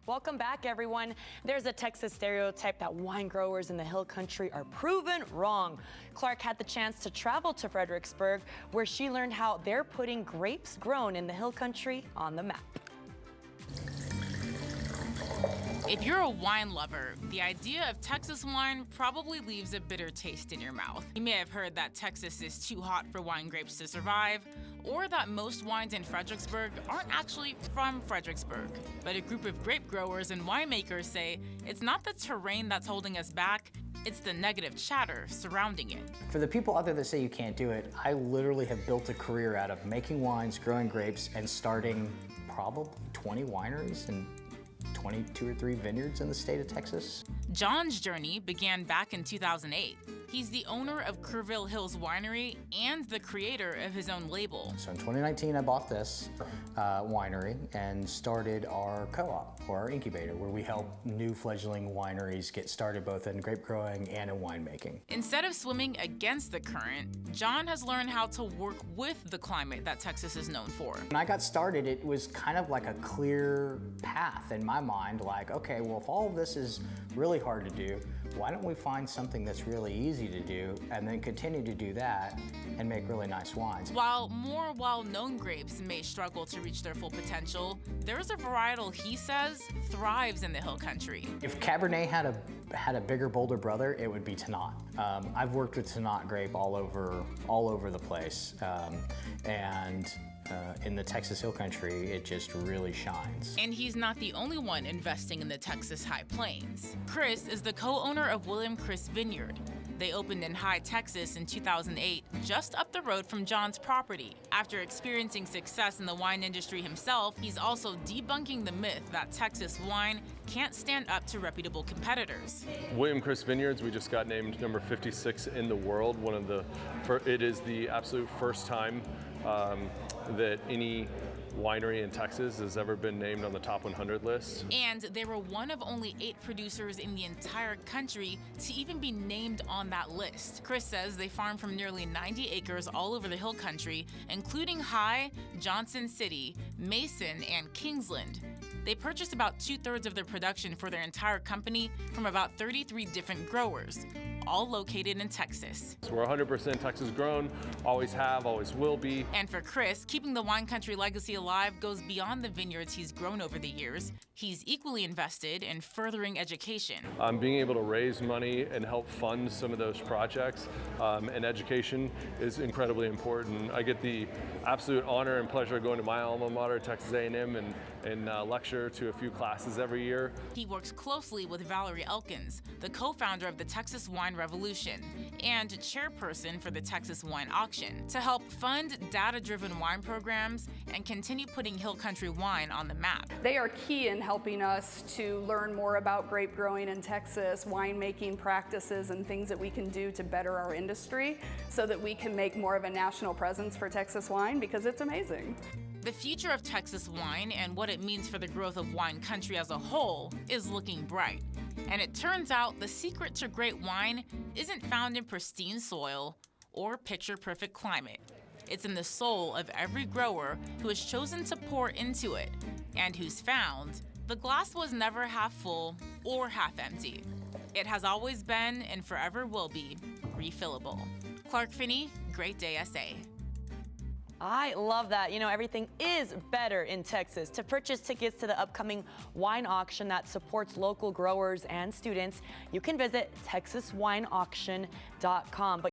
Welcome back, everyone. There's a Texas stereotype that wine growers in the hill country are proven wrong. Clarke had the chance to travel to Fredericksburg, where she learned how they're putting grapes grown in the hill country on the map. If you're a wine lover, the idea of Texas wine probably leaves a bitter taste in your mouth. You may have heard that Texas is too hot for wine grapes to survive, or that most wines in Fredericksburg aren't actually from Fredericksburg. But a group of grape growers and winemakers say it's not the terrain that's holding us back, it's the negative chatter surrounding it. For the people out there that say you can't do it, I literally have built a career out of making wines, growing grapes, and starting probably 20 wineries and 22 or 3 vineyards in the state of Texas. John's journey began back in 2008. He's the owner of Kerrville Hills Winery and the creator of his own label. So in 2019, I bought this winery and started our co-op, or our incubator, where we help new fledgling wineries get started both in grape growing and in winemaking. Instead of swimming against the current, John has learned how to work with the climate that Texas is known for. When I got started, it was kind of like a clear path in my mind, like, okay, well, if all of this is really hard to do, why don't we find something that's really easy to do and then continue to do that and make really nice wines. While more well-known grapes may struggle to reach their full potential, there's a varietal he says thrives in the hill country. If Cabernet had a bigger, bolder brother, it would be Tannat. I've worked with Tannat grape all over the place, and in the Texas Hill Country, it just really shines. And he's not the only one investing in the Texas High Plains. Chris is the co-owner of William Chris Vineyard. They opened in High, Texas in 2008, just up the road from John's property. After experiencing success in the wine industry himself, he's also debunking the myth that Texas wine can't stand up to reputable competitors. William Chris Vineyards, we just got named number 56 in the world. It is the absolute first time that any winery in Texas has ever been named on the top 100 list. And they were one of only 8 producers in the entire country to even be named on that list. Chris says they farm from nearly 90 acres all over the hill country, including High, Johnson City, Mason, and Kingsland. They purchased about 2/3 of their production for their entire company from about 33 different growers, all located in Texas. So we're 100% Texas grown, always have, always will be. And for Chris, keeping the wine country legacy alive goes beyond the vineyards he's grown over the years. He's equally invested in furthering education. Being able to raise money and help fund some of those projects, and education is incredibly important. I get the absolute honor and pleasure of going to my alma mater, Texas A&M, and lecture to a few classes every year. He works closely with Valerie Elkins, the co-founder of the Texas Wine Revolution and chairperson for the Texas Wine Auction, to help fund data-driven wine programs and continue putting hill country wine on the map. They are key in helping us to learn more about grape growing in Texas, winemaking practices, and things that we can do to better our industry so that we can make more of a national presence for Texas wine, because it's amazing. The future of Texas wine and what it means for the growth of wine country as a whole is looking bright. And it turns out the secret to great wine isn't found in pristine soil or picture-perfect climate. It's in the soul of every grower who has chosen to pour into it and who's found the glass was never half full or half empty. It has always been and forever will be refillable. Clarke Finney, Great Day SA. I love that. You know, everything is better in Texas. To purchase tickets to the upcoming wine auction that supports local growers and students, you can visit texaswineauction.com.